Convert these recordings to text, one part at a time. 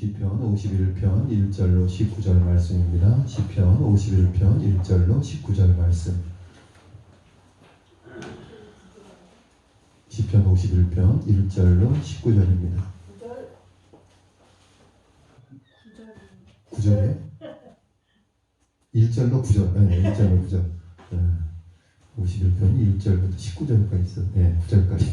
시편 51편 1절로 19절 말씀입니다. 시편 51편 1절로 19절 말씀. 시편 51편 1절로 19절입니다. 9절이에요? 1절로 9절. 아니, 1절로 9절. 51편 1절부터 19절까지 있어요. 네, 9절까지.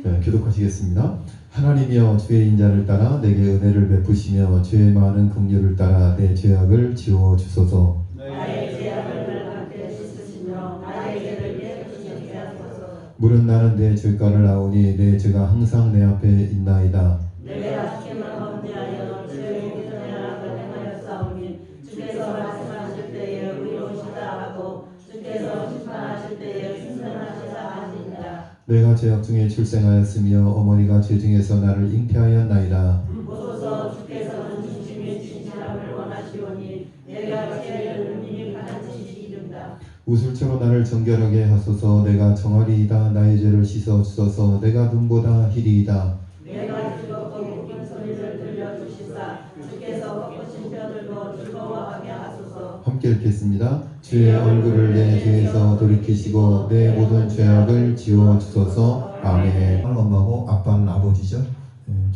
네, 교독하시겠습니다. 하나님이여 주의 인자를 따라 내게 은혜를 베푸시며 주의 많은 긍휼을 따라 내 죄악을 지워 주소서. 나의 죄악을 함께 씻으시며 나의 죄를 깨끗이 하소서. 물은 나는 내 죄가를 아오니 내 죄가 항상 내 앞에 있나이다. 내가 주께만 범죄하여 주의 기존의 악을 행하였사오니 주께서 말씀하실 때에 의로우시다 하고 주께서 심판하실 때에 충성하시다 하시니라. 내가 죄악 중에 출생하였으며 어머니가 죄 중에서 나를 잉태하였나이다. 보소서 주께서는 진심이 진실함을 원하시오니 내가 죄를 능히 반드시 이른다. 우슬초로 나를 정결하게 하소서. 내가 정하리이다. 나의 죄를 씻어 주소서. 내가 눈보다 희리이다. 내가 즐겁고 웃긴 소리를 들려주시사 주께서 헛구신 뼈들도 즐거워하게 하소서. 함께 읽겠습니다. 주의 얼굴을 내 죄에서 돌이키시고 내 모든 죄악을 지워 주소서. 아멘. 엄마고 아빠는 아버지죠.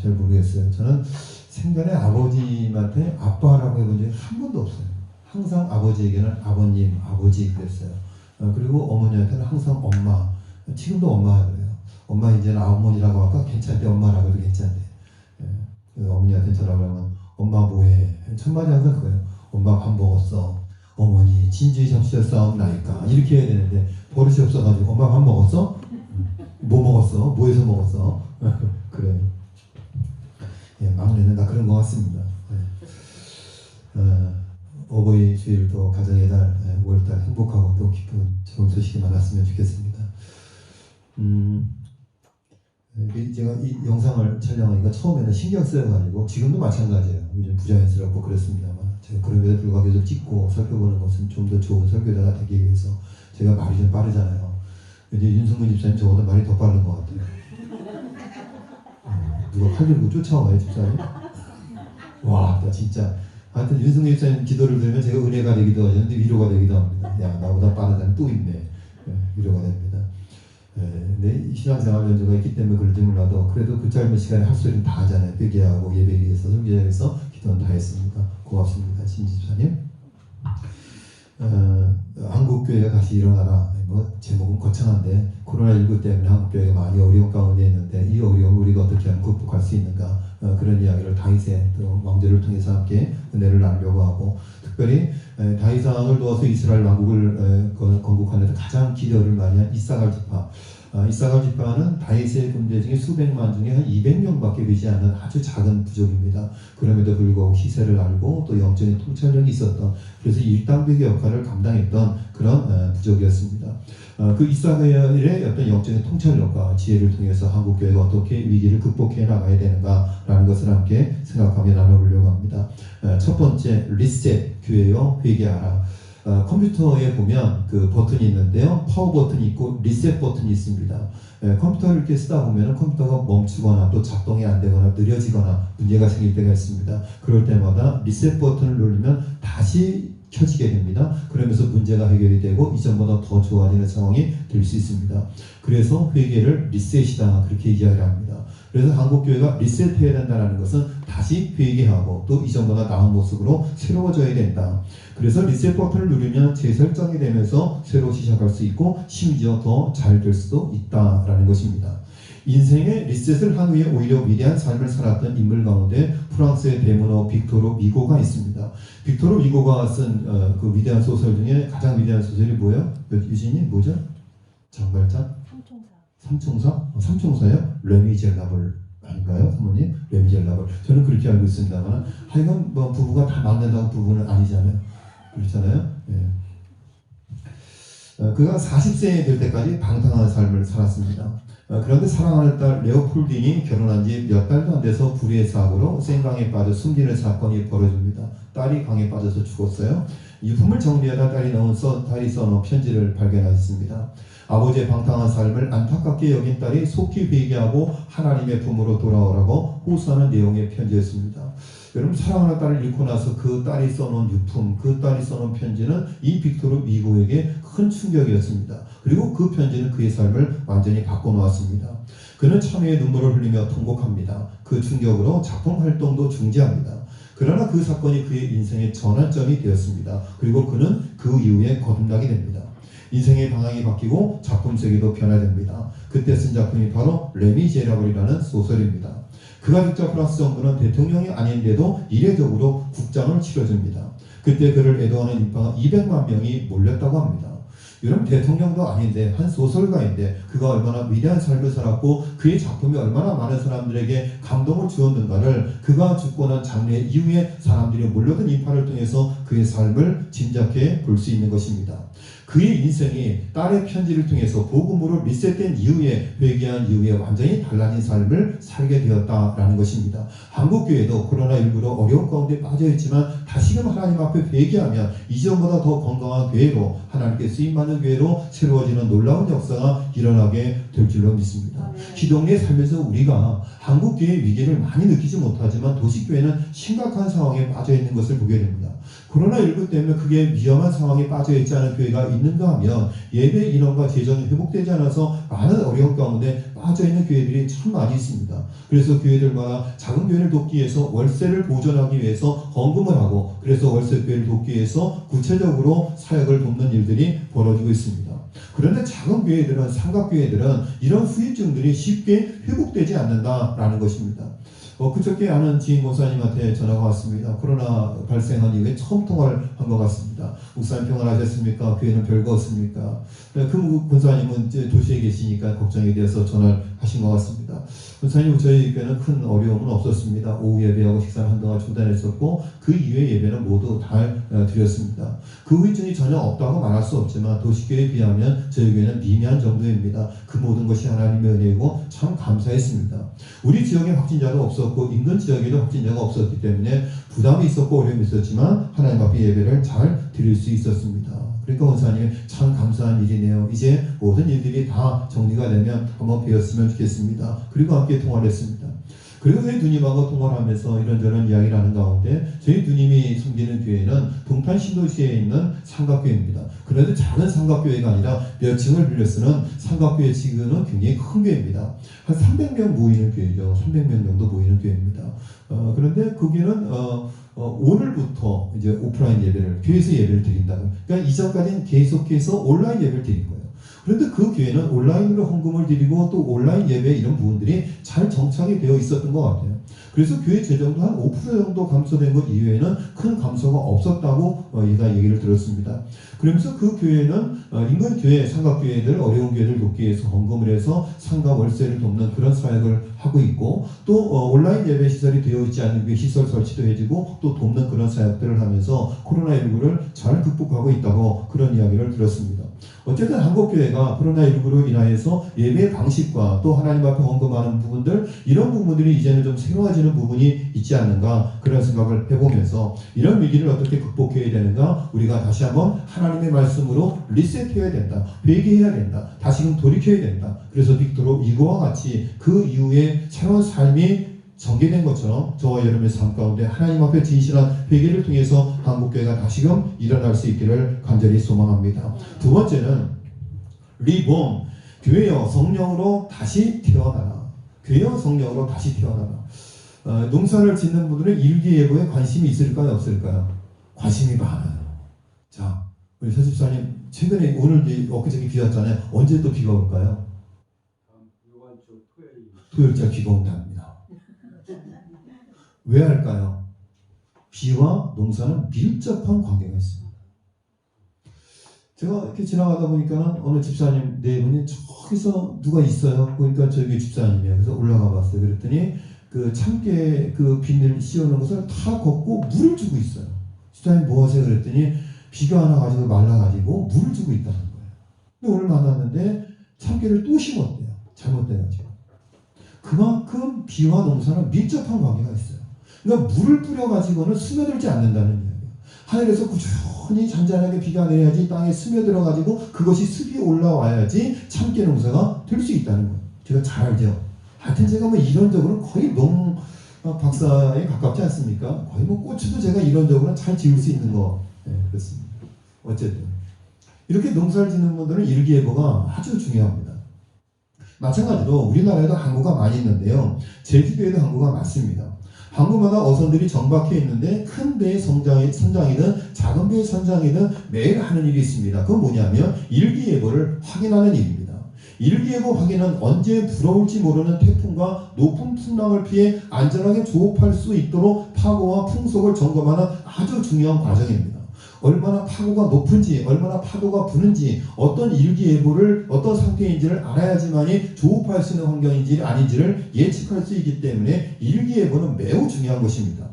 잘 모르겠어요. 저는 생전에 아버님한테 아빠라고 해본 적이 한 번도 없어요. 항상 아버지에게는 아버님, 아버지 그랬어요. 그리고 어머니한테는 항상 엄마. 지금도 엄마 하더래요. 엄마 이제는 어머니라고 할까? 괜찮대. 엄마라고 해도 괜찮대. 어머니한테 전화를 하면 엄마 뭐해? 첫 마디 항상 그거예요. 엄마 밥 먹었어. 어머니 진주의 접시에 싸움나니까 이렇게 해야 되는데 버릇이 없어가지고 엄마 밥 먹었어? 뭐 먹었어? 뭐해서 먹었어? 그래요. 예, 막내는 다 그런 것 같습니다. 어버이 주일도 가정의 달 5월달 행복하고 또 기쁜 좋은 소식이 많았으면 좋겠습니다. 제가 이 영상을 촬영하니까 처음에는 신경 쓰여가지고 지금도 마찬가지예요. 요즘 부자연스럽고 그렇습니다만 제가 그럼에도 불구하고 계속 찍고 살펴보는 것은 좀 더 좋은 설교자가 되기 위해서 제가 말이 좀 빠르잖아요. 근데 윤승근 집사님 저보다 말이 더 빠른 것 같아요. 누가 칼 들고 쫓아와요 집사님? 와, 나 진짜 하여튼 윤승근 집사님 기도를 들으면 제가 은혜가 되기도 하죠. 근데 위로가 되기도 합니다. 야, 나보다 빠른 사람 또 있네. 위로가 됩니다. 내 신앙생활 연조가 있기 때문에 그런지 몰라도 그래도 그 짧은 시간에 할 소리는 다 하잖아요. 회개하고 예배 위해서 설교자에서 기도는 다 했습니다. 고맙습니다. 신집사님. 한국교회가 다시 일어나라. 뭐 제목은 거창한데 코로나19 때문에 한국교회가 많이 어려운 가운데 있는데 이 어려움을 우리가 어떻게 하면 극복할 수 있는가, 그런 이야기를 다윗의 또 왕조를 통해서 함께 은혜를 나누려고 하고, 특별히 다윗 왕을 도와서 이스라엘 왕국을 건국하는 데 가장 기여를 많이 한 이사갈 지파. 이사갈 지파는 다윗의 군대 중에 수백만 중에 한 200명밖에 되지 않는 아주 작은 부족입니다. 그럼에도 불구하고 희세를 알고 또 영적인 통찰력이 있었던, 그래서 일당백의 역할을 감당했던 그런 부족이었습니다. 그 이사갈의 어떤 영적인 통찰력과 지혜를 통해서 한국교회가 어떻게 위기를 극복해 나가야 되는가라는 것을 함께 생각하며 나눠보려고 합니다. 첫 번째, 리셋, 교회여 회개하라. 컴퓨터에 보면 그 버튼이 있는데요. 파워 버튼이 있고 리셋 버튼이 있습니다. 컴퓨터를 이렇게 쓰다 보면 컴퓨터가 멈추거나 또 작동이 안 되거나 느려지거나 문제가 생길 때가 있습니다. 그럴 때마다 리셋 버튼을 누르면 다시 켜지게 됩니다. 그러면서 문제가 해결이 되고 이전보다 더 좋아지는 상황이 될 수 있습니다. 그래서 회개를 리셋이다, 그렇게 이야기를 합니다. 그래서 한국교회가 리셋해야 된다는 것은 다시 회개하고 또 이전보다 나은 모습으로 새로워져야 된다. 그래서 리셋 버튼을 누르면 재설정이 되면서 새로 시작할 수 있고 심지어 더 잘 될 수도 있다라는 것입니다. 인생의 리셋을 한 후에 오히려 위대한 삶을 살았던 인물 가운데 프랑스의 대문호 빅토르 위고가 있습니다. 빅토르 위고가 쓴 그 위대한 소설 중에 가장 위대한 소설이 뭐예요? 유진이 뭐죠? 장발장? 삼총사? 삼총사요? 레미제라블 아닌가요? 사모님? 레미제라블. 저는 그렇게 알고 있습니다만 하여간 뭐 부부가 다 막는다고 부부는 아니잖아요. 그렇잖아요? 예. 그가 40세 될 때까지 방탕한 삶을 살았습니다. 그런데 사랑하는 딸 레오폴딘이 결혼한 지 몇 달도 안 돼서 불의의 사고로 생강에 빠져 숨지는 사건이 벌어집니다. 딸이 강에 빠져서 죽었어요. 유품을 정리하다 딸이 써놓은 편지를 발견하였습니다. 아버지의 방탕한 삶을 안타깝게 여긴 딸이 속히 회개하고 하나님의 품으로 돌아오라고 호소하는 내용의 편지였습니다. 여러분, 사랑하는 딸을 잃고 나서 그 딸이 써놓은 유품, 그 딸이 써놓은 편지는 이 빅토르 미고에게 큰 충격이었습니다. 그리고 그 편지는 그의 삶을 완전히 바꿔놓았습니다. 그는 참회의 눈물을 흘리며 통곡합니다. 그 충격으로 작품 활동도 중지합니다. 그러나 그 사건이 그의 인생의 전환점이 되었습니다. 그리고 그는 그 이후에 거듭나게 됩니다. 인생의 방향이 바뀌고 작품 세계도 변화됩니다. 그때 쓴 작품이 바로 레미제라블이라는 소설입니다. 그가 죽자 프랑스 정부는 대통령이 아닌데도 이례적으로 국장을 치러줍니다. 그때 그를 애도하는 인파가 200만 명이 몰렸다고 합니다. 여러분, 대통령도 아닌데 한 소설가인데 그가 얼마나 위대한 삶을 살았고 그의 작품이 얼마나 많은 사람들에게 감동을 주었는가를 그가 죽고 난 장례 이후에 사람들이 몰려든 인파를 통해서 그의 삶을 짐작해 볼 수 있는 것입니다. 그의 인생이 딸의 편지를 통해서 복음으로 리셋된 이후에, 회개한 이후에 완전히 달라진 삶을 살게 되었다라는 것입니다. 한국교회도 코로나19로 어려운 가운데 빠져있지만 다시금 하나님 앞에 회개하면 이전보다 더 건강한 교회로, 하나님께 쓰임받는 교회로 새로워지는 놀라운 역사가 일어나게 될 줄로 믿습니다. 기독교의 삶에서 우리가 한국교회의 위기를 많이 느끼지 못하지만 도시교회는 심각한 상황에 빠져있는 것을 보게 됩니다. 코로나19 때문에 그게 위험한 상황에 빠져있지 않은 교회가 있는가 하면 예배 인원과 재정이 회복되지 않아서 많은 어려움 가운데 빠져있는 교회들이 참 많이 있습니다. 그래서 교회들마다 작은 교회를 돕기 위해서 월세를 보존하기 위해서 헌금을 하고, 그래서 월세 교회를 돕기 위해서 구체적으로 사역을 돕는 일들이 벌어지고 있습니다. 그런데 작은 교회들은, 삼각교회들은 이런 후유증들이 쉽게 회복되지 않는다라는 것입니다. 그저께 아는 지인 목사님한테 전화가 왔습니다. 코로나 발생한 이후에 처음 통화를 한 것 같습니다. 목사님 평안하셨습니까? 교회는 별거 없습니까? 그 권사님은 이제 도시에 계시니까 걱정이 되어서 전화를 하신 것 같습니다. 권사님, 저희 교회는 큰 어려움은 없었습니다. 오후 예배하고 식사는 한동안 중단했었고 그 이후의 예배는 모두 잘 드렸습니다. 그 후유증이 전혀 없다고 말할 수 없지만 도시교회에 비하면 저희 교회는 미미한 정도입니다. 그 모든 것이 하나님의 은혜이고 참 감사했습니다. 우리 지역에 확진자도 없었고 인근 지역에도 확진자가 없었기 때문에 부담이 있었고 어려움이 있었지만 하나님 앞에 예배를 잘 드릴 수 있었습니다. 그러니까 원사님, 참 감사한 일이네요. 이제 모든 일들이 다 정리가 되면 한번 뵈었으면 좋겠습니다. 그리고 함께 통화를 했습니다. 그리고 저희 누님하고 통화를 하면서 이런저런 이야기를 하는 가운데 저희 누님이 섬기는 교회는 동탄 신도시에 있는 삼각교회입니다. 그런데 작은 삼각교회가 아니라 몇 층을 빌려 쓰는 삼각교회 지금은 굉장히 큰 교회입니다. 한 300명 모이는 교회죠. 300명 정도 모이는 교회입니다. 그런데 거기는 오늘부터 이제 오프라인 예배를, 교회에서 예배를 드린다고. 그러니까 이전까지는 계속해서 온라인 예배를 드린 거예요. 그런데 그 교회는 온라인으로 헌금을 드리고 또 온라인 예배 이런 부분들이 잘 정착이 되어 있었던 것 같아요. 그래서 교회 재정도 한 5% 정도 감소된 것 이외에는 큰 감소가 없었다고 얘가 얘기를 들었습니다. 그러면서 그 교회는 인근 교회, 삼각교회들, 어려운 교회들 돕기 위해서 헌금을 해서 상가 월세를 돕는 그런 사역을 하고 있고, 또 온라인 예배 시설이 되어 있지 않은 교회 시설 설치도 해주고 또 돕는 그런 사역들을 하면서 코로나19를 잘 극복하고 있다고 그런 이야기를 들었습니다. 어쨌든 한국교회가 코로나19로 인하여서 예배 방식과 또 하나님 앞에 헌금하는 부분들, 이런 부분들이 이제는 좀 새로워지는 부분이 있지 않는가, 그런 생각을 해보면서 이런 위기를 어떻게 극복해야 되는가, 우리가 다시 한번 하나님의 말씀으로 리셋해야 된다, 회개해야 된다, 다시금 돌이켜야 된다. 그래서 빅토르 이거와 같이 그 이후에 새로운 삶이 전개된 것처럼 저와 여러분의 삶 가운데 하나님 앞에 진실한 회개를 통해서 한국교회가 다시금 일어날 수 있기를 간절히 소망합니다. 두 번째는 리봄, 교회여 성령으로 다시 태어나라. 교회여 성령으로 다시 태어나라. 농사를 짓는 분들은 일기예보에 관심이 있을까요, 없을까요? 관심이 많아요. 자, 우리 서집사님 최근에 오늘 엊그저께 비 왔잖아요. 언제 또 비가 올까요? 이번 주 토요일자 비가 온답니다. 왜 할까요? 비와 농사는 밀접한 관계가 있습니다. 제가 이렇게 지나가다 보니까 어느 집사님 네 분이 저기서 누가 있어요. 그러니까 저기 집사님이에요. 그래서 올라가 봤어요. 그랬더니 그 참깨 그 비늘 씌우는 것을 다 걷고 물을 주고 있어요. 집사님 뭐 하세요? 그랬더니 비가 하나 가지고 말라가지고 물을 주고 있다는 거예요. 근데 오늘 만났는데 참깨를 또 심었대요. 잘못돼가지고. 그만큼 비와 농사는 밀접한 관계가 있어요. 그러니까 물을 뿌려가지고는 스며들지 않는다는 이야기예요. 하늘에서 꾸준히 잔잔하게 비가 내려야지 땅에 스며들어가지고 그것이 습이 올라와야지 참깨 농사가 될 수 있다는 거예요. 제가 잘 알죠. 하여튼 제가 뭐 이론적으로는 거의 농 박사에 가깝지 않습니까? 거의 뭐 고추도 제가 이론적으로는 잘 지을 수 있는 거. 네, 그렇습니다. 어쨌든 이렇게 농사를 짓는 분들은 일기예보가 아주 중요합니다. 마찬가지로 우리나라에도 항구가 많이 있는데요. 제주도에도 항구가 많습니다. 항구마다 어선들이 정박해 있는데 큰 배의 선장이든 작은 배의 선장이든 매일 하는 일이 있습니다. 그건 뭐냐면 일기예보를 확인하는 일입니다. 일기예보 확인은 언제 불어올지 모르는 태풍과 높은 풍랑을 피해 안전하게 조업할 수 있도록 파고와 풍속을 점검하는 아주 중요한 과정입니다. 얼마나 파고가 높은지, 얼마나 파도가 부는지, 어떤 일기예보를 어떤 상태인지를 알아야지만이 조업할 수 있는 환경인지 아닌지를 예측할 수 있기 때문에 일기예보는 매우 중요한 것입니다.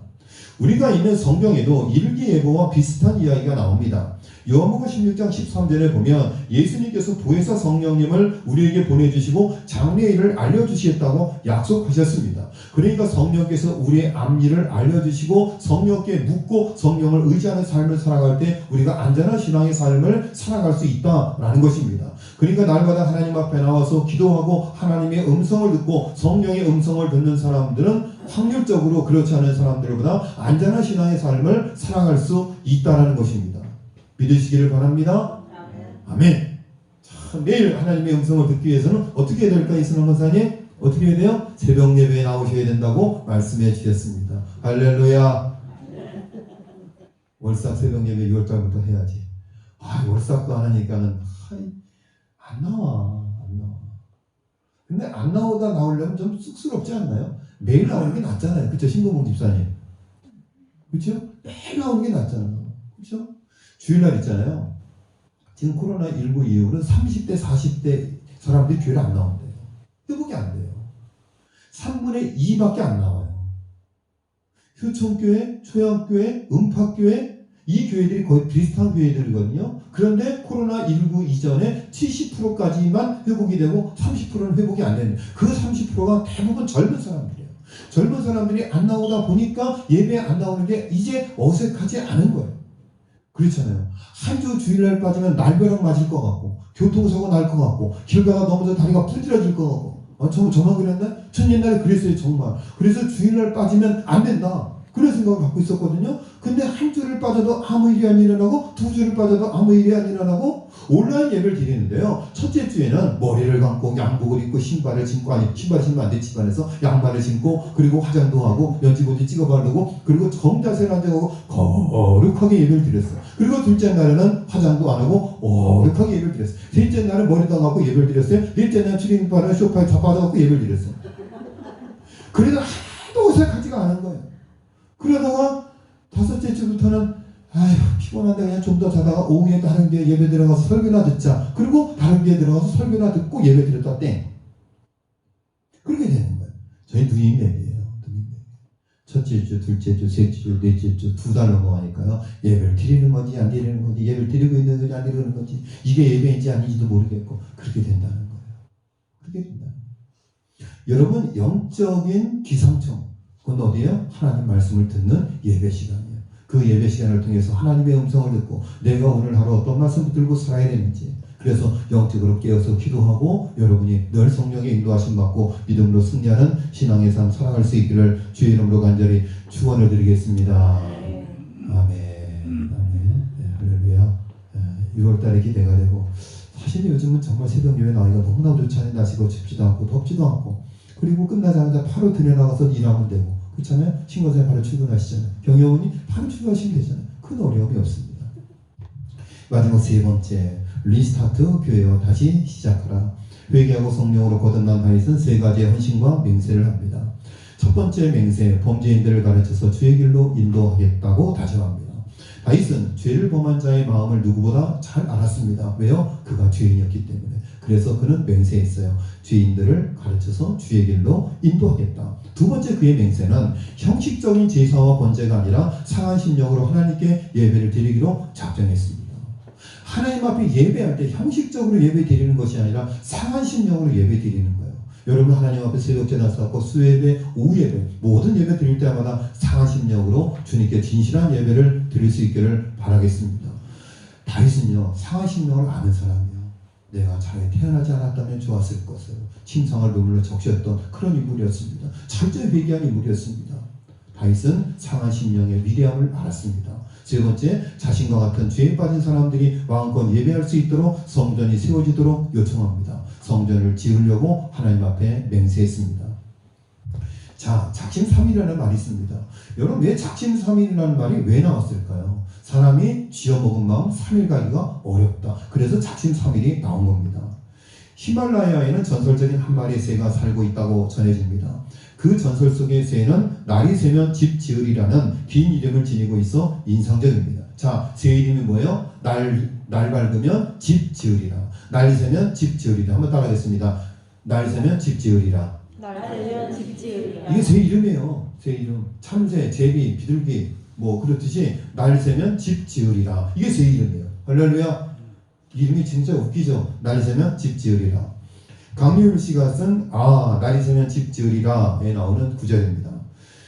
우리가 있는 성경에도 일기예보와 비슷한 이야기가 나옵니다. 요한복음 16장 13절에 보면 예수님께서 보혜사 성령님을 우리에게 보내주시고 장래의 일을 알려주시겠다고 약속하셨습니다. 그러니까 성령께서 우리의 앞일을 알려주시고 성령께 묻고 성령을 의지하는 삶을 살아갈 때 우리가 안전한 신앙의 삶을 살아갈 수 있다라는 것입니다. 그러니까 날마다 하나님 앞에 나와서 기도하고 하나님의 음성을 듣고 성령의 음성을 듣는 사람들은 확률적으로 그렇지 않은 사람들보다 안전한 신앙의 삶을 살아갈 수 있다는 것입니다. 믿으시기를 바랍니다. 아멘. 자, 매일 하나님의 음성을 듣기 위해서는 어떻게 해야 될까? 이승환 목사님 어떻게 해야 돼요? 새벽 예배에 나오셔야 된다고 말씀해 주셨습니다. 할렐루야. 월삭 새벽 예배 6월달부터 해야지. 월삭도 안 하니까는 안 나와. 근데 안 나오다 나오려면 좀 쑥스럽지 않나요? 매일 나오는 게 낫잖아요. 그렇죠? 신고봉 집사님. 그렇죠? 매일 나오는 게 낫잖아요. 그렇죠? 주일날 있잖아요. 지금 코로나19 이후로는 30대, 40대 사람들이 교회를 안 나온대요. 회복이 안 돼요. 3분의 2밖에 안 나와요. 효청교회, 초양교회, 음팍교회 이 교회들이 거의 비슷한 교회들이거든요. 그런데 코로나19 이전에 70%까지만 회복이 되고 30%는 회복이 안 되는 그 30%가 대부분 젊은 사람들이에요. 젊은 사람들이 안 나오다 보니까 예배에 안 나오는 게 이제 어색하지 않은 거예요. 그렇잖아요. 한 주 주일날 빠지면 날벼락 맞을 것 같고 교통사고 날 것 같고 길 가다 넘어져 다리가 부러질 것 같고 저만 그랬나? 전 옛날에 그랬어요 정말. 그래서 주일날 빠지면 안 된다 그런 생각을 갖고 있었거든요. 근데 한 주를 빠져도 아무 일이 안 일어나고 두 주를 빠져도 아무 일이 안 일어나고 온라인 예배를 드리는데요. 첫째 주에는 머리를 감고 양복을 입고 신발을 신고 신발 신으면 안 돼. 집안에서 양말을 신고 그리고 화장도 하고 연지고지 찍어 바르고 그리고 정자세를 앉아가고 거룩하게 예배를 드렸어요. 그리고 둘째 날에는 화장도 안 하고 거룩하게 예배를 드렸어요. 셋째 날은 머리도 감고 예배를 드렸어요. 넷째 날은 추리닝바를 소파에 다 빠져갖고 예배를 드렸어요. 그래도 하나도 어색하지가 않은 거예요. 그러다가 다섯째 주부터는 피곤한데 그냥 좀 더 자다가 오후에 다른 교회 예배 들어가서 설교나 듣자. 그리고 다른 교회 들어가서 설교나 듣고 예배 드렸다 땡. 그렇게 되는 거예요. 저희 누임 예배예요. 첫째 주, 둘째 주, 셋째 주, 넷째 주 2달 넘어가니까요. 예배를 드리는 건지 안 드리는 건지 예배를 드리고 있는 건지 안 드리는 건지 이게 예배인지 아닌지도 모르겠고 그렇게 된다는 거예요. 그렇게 된다는 거예요. 여러분 영적인 기상청 그건 어디예요? 하나님 말씀을 듣는 예배 시간이에요. 그 예배 시간을 통해서 하나님의 음성을 듣고 내가 오늘 하루 어떤 말씀을 들고 살아야 되는지 그래서 영적으로 깨어서 기도하고 여러분이 늘 성령의 인도하심 받고 믿음으로 승리하는 신앙의 삶 살아갈 수 있기를 주의 이름으로 간절히 축원을 드리겠습니다. 아멘. 네, 할렐루야. 6월달에 기대가 되고 사실 요즘은 정말 새벽 예배 나오기가 너무나도 좋지 않아요. 날씨가 춥지도 않고 덥지도 않고 그리고 끝나자마자 바로 들여나가서 일하면 되고 그렇잖아요. 신고사에 바로 출근하시잖아요. 병영원이 바로 출근하시면 되잖아요. 큰 어려움이 없습니다. 마지막 세 번째 리스타트 교회와 다시 시작하라. 회개하고 성령으로 거듭난 다윗은 세 가지의 헌신과 맹세를 합니다. 첫 번째 맹세 범죄인들을 가르쳐서 주의 길로 인도하겠다고 다짐합니다. 다윗은 죄를 범한 자의 마음을 누구보다 잘 알았습니다. 왜요? 그가 죄인이었기 때문에. 그래서 그는 맹세했어요. 죄인들을 가르쳐서 주의 길로 인도하겠다. 두 번째 그의 맹세는 형식적인 제사와 번제가 아니라 상한 심령으로 하나님께 예배를 드리기로 작정했습니다. 하나님 앞에 예배할 때 형식적으로 예배 드리는 것이 아니라 상한 심령으로 예배 드리는 거예요. 여러분 하나님 앞에 새벽 제단 쌓고 수예배, 오후예배 모든 예배 드릴 때마다 상한 심령으로 주님께 진실한 예배를 드릴 수 있기를 바라겠습니다. 다윗은요 상한 심령을 아는 사람이요. 내가 차라리 태어나지 않았다면 좋았을 것을 침상을 눈물로 적셨던 그런 인물이었습니다. 철저히 회개한 인물이었습니다. 다윗은 상한 심령의 위대함을 알았습니다. 세 번째, 자신과 같은 죄에 빠진 사람들이 마음껏 예배할 수 있도록 성전이 세워지도록 요청합니다. 성전을 지으려고 하나님 앞에 맹세했습니다. 자, 작심삼일이라는 말이 있습니다. 여러분 왜 작심삼일이라는 말이 왜 나왔을까요? 사람이 쥐어먹은 마음 3일 가기가 어렵다. 그래서 작심삼일이 나온 겁니다. 히말라야에는 전설적인 한 마리의 새가 살고 있다고 전해집니다. 그 전설 속의 새는 날이 새면 집 지으리라는 긴 이름을 지니고 있어 인상적입니다. 자, 새 이름이 뭐예요? 날 밝으면 집 지으리라. 날이 새면 집 지으리라. 한번 따라하겠습니다. 날 새면 집 지으리라. 날 새면 집 지으리라. 이게 새 이름이에요. 새 이름. 참새, 제비, 비둘기 뭐 그렇듯이 날 새면 집 지으리라. 이게 새 이름이에요. 할렐루야. 이름이 진짜 웃기죠. 날 새면 집 지으리라. 강유일 씨가 쓴 날이 새면 집 지으리라에 나오는 구절입니다.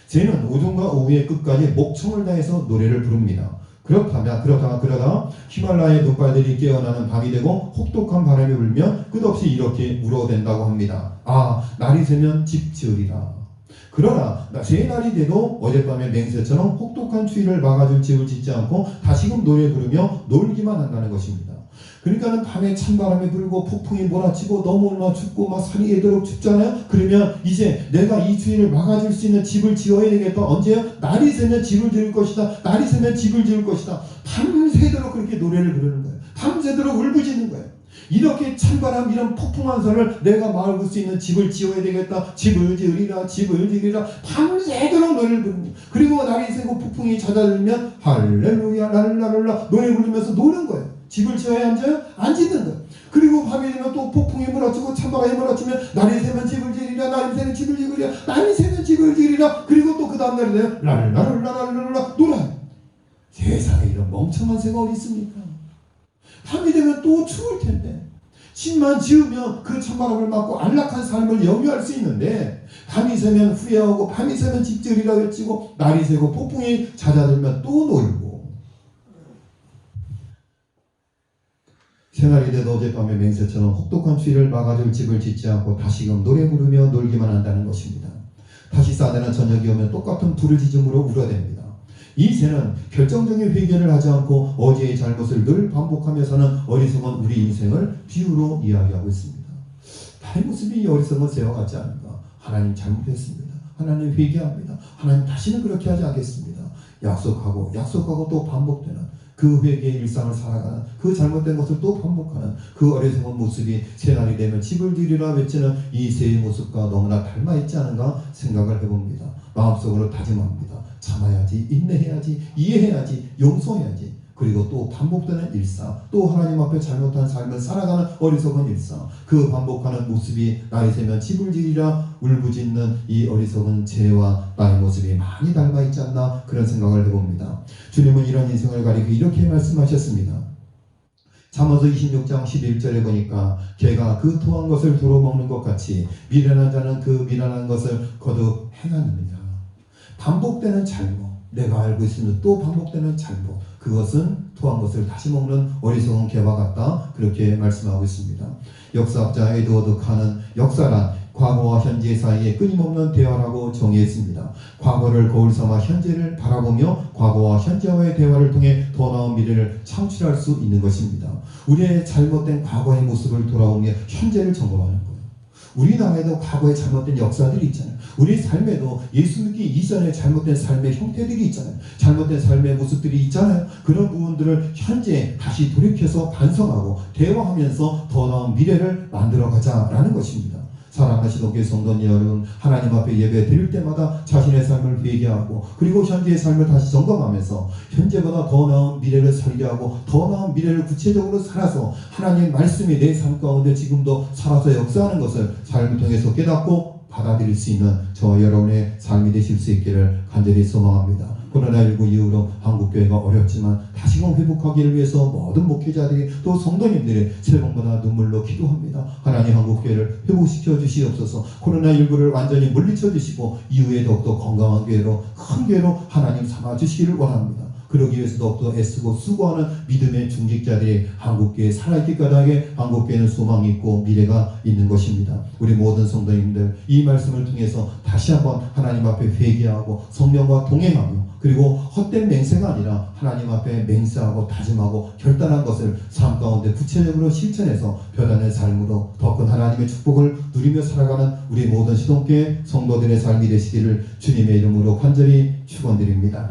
새는 오전과 오후의 끝까지 목청을 다해서 노래를 부릅니다. 그러다가 히말라야의 눈발들이 깨어나는 밤이 되고 혹독한 바람이 불면 끝없이 이렇게 울어댄다고 합니다. 날이 새면 집 지으리라. 그러나 새 날이 돼도 어젯밤의 맹세처럼 혹독한 추위를 막아줄 집을 짓지 않고 다시금 노래 부르며 놀기만 한다는 것입니다. 그러니까는 밤에 찬바람이 불고 폭풍이 몰아치고 너무 얼마나 춥고 막 산이 애도록 춥잖아요. 그러면 이제 내가 이 추위를 막아줄 수 있는 집을 지어야 되겠다. 언제요? 날이 새면 집을 지을 것이다. 날이 새면 집을 지을 것이다. 밤새도록 그렇게 노래를 부르는 거예요. 밤새도록 울부짖는 거예요. 이렇게 찬바람 이런 폭풍한 산을 내가 막을 수 있는 집을 지어야 되겠다. 집을 지으리라. 집을 지으리라. 밤새도록 노래를 부르는 거예요. 그리고 날이 새고 폭풍이 잦아들면 할렐루야 랄랄랄라 노래 부르면서 노는 거예요. 집을 지어야 앉아요? 안 짓는 거예요. 그리고 밤이 되면 또 폭풍이 몰아치고 찬바람이 몰아치면 날이 새면 집을 지으리라. 날이 새면 집을 지으리라. 날이 새면 집을 지으리라. 그리고 또 그 다음날이 되면 랄랄랄랄랄라 놀아요. 세상에 이런 멍청한 새가 어디 있습니까? 밤이 되면 또 추울 텐데 집만 지으면 그 찬바람을 맞고 안락한 삶을 영위할 수 있는데 밤이 새면 후회하고 밤이 새면 집 지으리라 외치고 날이 새고 폭풍이 잦아들면 또 놀고 새날이 돼도 어젯밤의 맹세처럼 혹독한 추위를 막아줄 집을 짓지 않고 다시금 노래 부르며 놀기만 한다는 것입니다. 다시 싸대는 저녁이 오면 똑같은 부르짖음으로 울어댑니다. 이 새는 결정적인 회개를 하지 않고 어제의 잘못을 늘 반복하며 사는 어리석은 우리 인생을 비유로 이야기하고 있습니다. 다른 모습이 이 어리석은 새와 같지 않은가? 하나님 잘못했습니다. 하나님 회개합니다. 하나님 다시는 그렇게 하지 않겠습니다. 약속하고 또 반복되는 그 회개의 일상을 살아가는 그 잘못된 것을 또 반복하는 그 어리석은 모습이 새날이 되면 집을 지으리라 외치는 이 새의 모습과 너무나 닮아있지 않은가 생각을 해봅니다. 마음속으로 다짐합니다. 참아야지, 인내해야지, 이해해야지, 용서해야지. 그리고 또 반복되는 일상, 또 하나님 앞에 잘못한 삶을 살아가는 어리석은 일상, 그 반복하는 모습이 날이 새면 집을 지으리라 울부짖는 이 어리석은 죄와 나의 모습이 많이 닮아있지 않나 그런 생각을 해봅니다. 주님은 이런 인생을 가리켜 이렇게 말씀하셨습니다. 잠언서 26장 11절에 보니까 개가 그 토한 것을 도로 먹는 것 같이 미련한 자는 그 미련한 것을 거듭 행하느니라. 반복되는 잘못, 내가 알고 있으면 또 반복되는 잘못, 그것은 토한 것을 다시 먹는 어리석은 개와 같다. 그렇게 말씀하고 있습니다. 역사학자 에드워드 칸은 역사란 과거와 현재 사이에 끊임없는 대화라고 정의했습니다. 과거를 거울 삼아 현재를 바라보며 과거와 현재와의 대화를 통해 더 나은 미래를 창출할 수 있는 것입니다. 우리의 잘못된 과거의 모습을 돌아오며 현재를 점검하는 거예요. 우리나라에도 과거에 잘못된 역사들이 있잖아요. 우리 삶에도 예수 믿기 이전에 잘못된 삶의 형태들이 있잖아요. 잘못된 삶의 모습들이 있잖아요. 그런 부분들을 현재 다시 돌이켜서 반성하고 대화하면서 더 나은 미래를 만들어가자라는 것입니다. 사랑하시는 교회 성도님 여러분, 하나님 앞에 예배 드릴 때마다 자신의 삶을 회개하고 그리고 현재의 삶을 다시 점검하면서 현재보다 더 나은 미래를 살게 하고 더 나은 미래를 구체적으로 살아서 하나님의 말씀이 내 삶 가운데 지금도 살아서 역사하는 것을 삶을 통해서 깨닫고 받아들일 수 있는 저 여러분의 삶이 되실 수 있기를 간절히 소망합니다. 코로나19 이후로 한국교회가 어렵지만 다시금 회복하기를 위해서 모든 목회자들이 또 성도님들이 새벽마다 눈물로 기도합니다. 하나님 한국교회를 회복시켜 주시옵소서. 코로나19를 완전히 물리쳐 주시고 이후에 더욱더 건강한 교회로 큰 교회로 하나님 삼아 주시기를 원합니다. 그러기 위해서 더욱더 애쓰고 수고하는 믿음의 중직자들이 한국교회 살아있기 까닭에 한국교회는 소망이 있고 미래가 있는 것입니다. 우리 모든 성도님들 이 말씀을 통해서 다시 한번 하나님 앞에 회개하고 성령과 동행하며 그리고 헛된 맹세가 아니라 하나님 앞에 맹세하고 다짐하고 결단한 것을 삶 가운데 구체적으로 실천해서 변화된 삶으로 더 큰 하나님의 축복을 누리며 살아가는 우리 모든 시동교회 성도들의 삶이 되시기를 주님의 이름으로 간절히 축원드립니다.